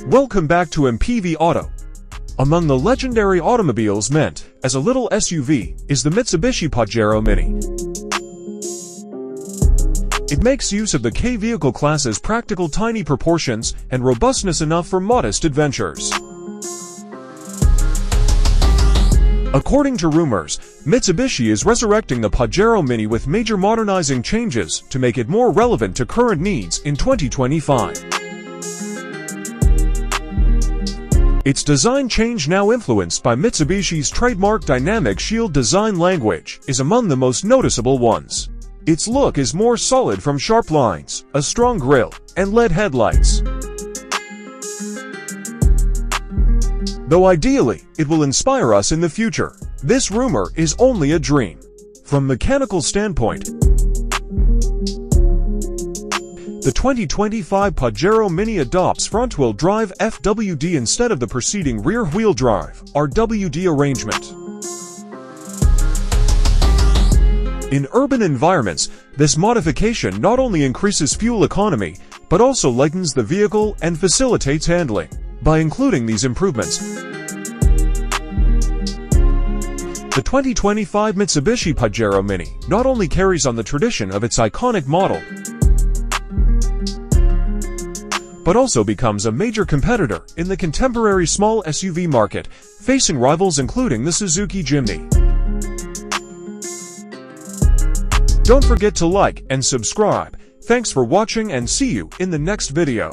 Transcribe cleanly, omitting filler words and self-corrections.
Welcome back to MPV Auto. Among the legendary automobiles meant as a little SUV is the Mitsubishi Pajero Mini. It makes use of the K vehicle class's practical tiny proportions and robustness enough for modest adventures. According to rumors, Mitsubishi is resurrecting the Pajero Mini with major modernizing changes to make it more relevant to current needs in 2025. Its design change, now influenced by Mitsubishi's trademark dynamic shield design language, is among the most noticeable ones. Its look is more solid from sharp lines, a strong grille, and LED headlights. Though ideally, it will inspire us in the future, this rumor is only a dream. From mechanical standpoint, the 2025 Pajero Mini adopts front-wheel drive FWD instead of the preceding rear-wheel drive RWD arrangement. In urban environments, this modification not only increases fuel economy, but also lightens the vehicle and facilitates handling. By including these improvements, the 2025 Mitsubishi Pajero Mini not only carries on the tradition of its iconic model, but also becomes a major competitor in the contemporary small SUV market, facing rivals including the Suzuki Jimny. Don't forget to like and subscribe. Thanks for watching and see you in the next video.